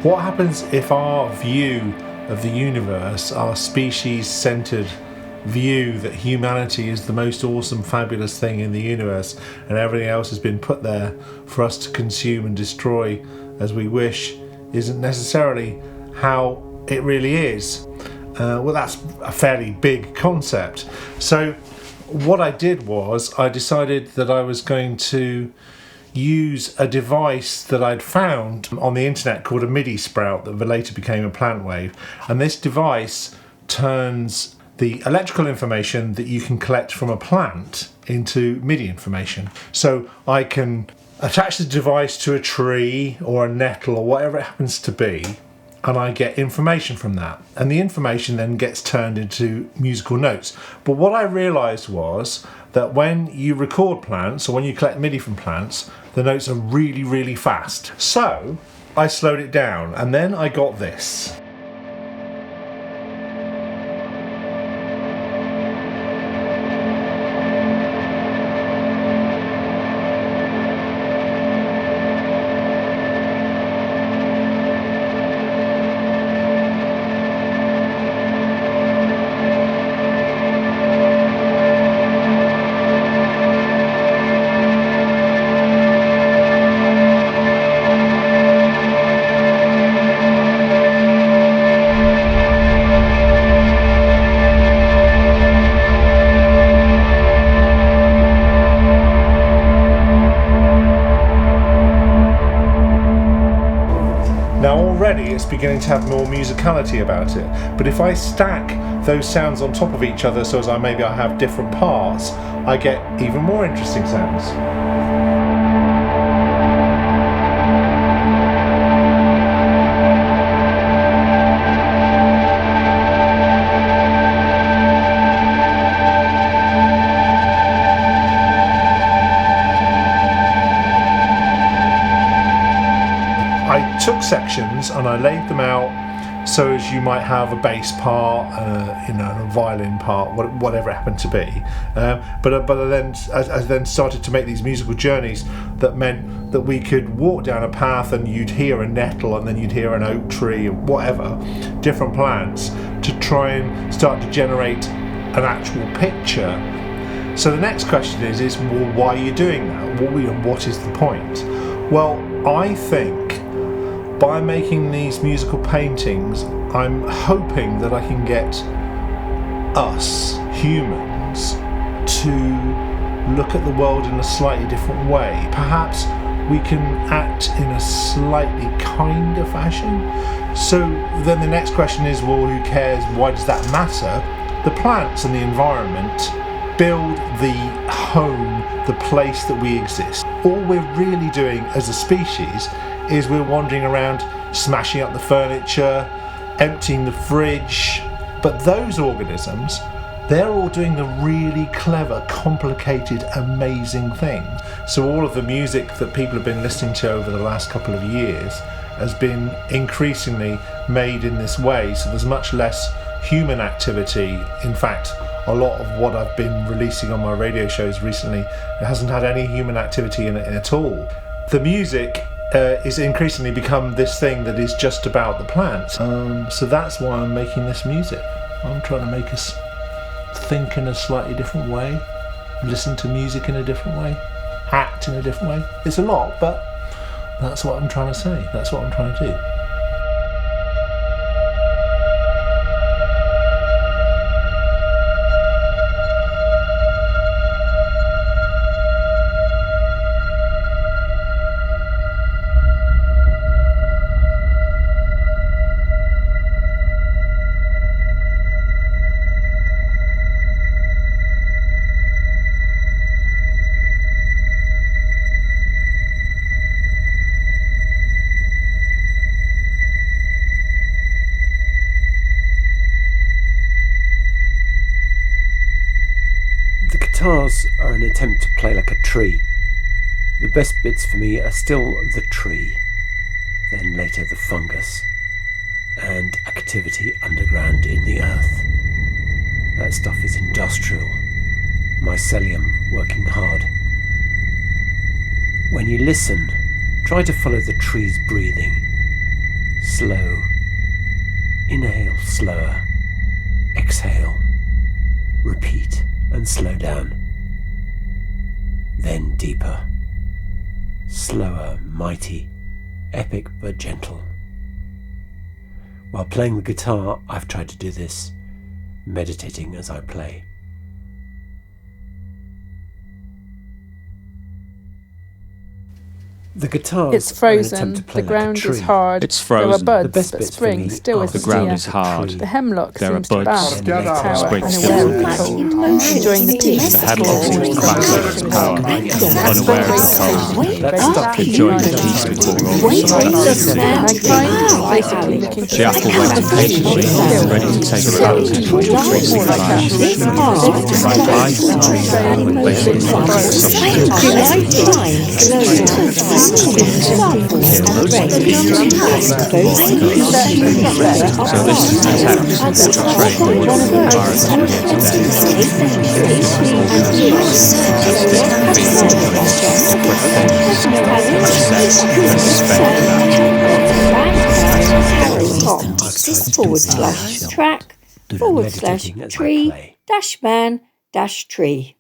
What happens if our view of the universe, our species-centered view that humanity is the most awesome, fabulous thing in the universe and everything else has been put there for us to consume and destroy as we wish, isn't necessarily how it really is? Well, that's a fairly big concept. So what I did was I decided that I was going to use a device that I'd found on the internet called a MIDI sprout that later became a plant wave. And this device turns the electrical information that you can collect from a plant into MIDI information. So I can attach the device to a tree or a nettle or whatever it happens to be, and I get information from that. And the information then gets turned into musical notes. But what I realised was that when you record plants, or when you collect MIDI from plants, the notes are really, really fast. So I slowed it down, and then I got this. Now already it's beginning to have more musicality about it, but if I stack those sounds on top of each other so as I have different parts, I get even more interesting sounds. I took sections and I laid them out so as you might have a bass part, and a violin part, whatever it happened to be. But I then started to make these musical journeys that meant that we could walk down a path and you'd hear a nettle and then you'd hear an oak tree or whatever, different plants, to try and start to generate an actual picture. So the next question is well, why are you doing that? What is the point? Well, I think by making these musical paintings, I'm hoping that I can get us, humans, to look at the world in a slightly different way. Perhaps we can act in a slightly kinder fashion. So then the next question is, well, who cares? Why does that matter? The plants and the environment build the home, the place that we exist. All we're really doing as a species is we're wandering around smashing up the furniture, emptying the fridge. But those organisms, they're all doing the really clever, complicated, amazing things. So all of the music that people have been listening to over the last couple of years has been increasingly made in this way. So there's much less human activity. In fact, a lot of what I've been releasing on my radio shows recently, it hasn't had any human activity in it at all. The music is increasingly become this thing that is just about the plants. So that's why I'm making this music. I'm trying to make us think in a slightly different way, listen to music in a different way, act in a different way. It's a lot, but that's what I'm trying to say. That's what I'm trying to do. Guitars are an attempt to play like a tree. The best bits for me are still the tree, then later the fungus, and activity underground in the earth. That stuff is industrial, mycelium working hard. When you listen, try to follow the tree's breathing. Slow. Inhale slower. Exhale. Repeat and slow down. Then deeper. Slower, mighty, epic but gentle. While playing the guitar, I've tried to do this, meditating as I play. The guitar. It's frozen, the ground is hard. It's frozen. There are The buds, best but bits for spring me still are is The ground dear. is hard. The hemlock There are seems to buds, bask in its tower, spring unaware still of the is cold. Enjoying the peace The of hemlock seems to bask in its power, unaware of the cold. Enjoying the peace before all the sun. Magpie is basically looking for The apple waits patiently, ready to take a boat to the trees and clouds. The magpie basically So this is an attempt to portray the environment here today. Different things, assess, respect. Do that meditating as I play. /man-tree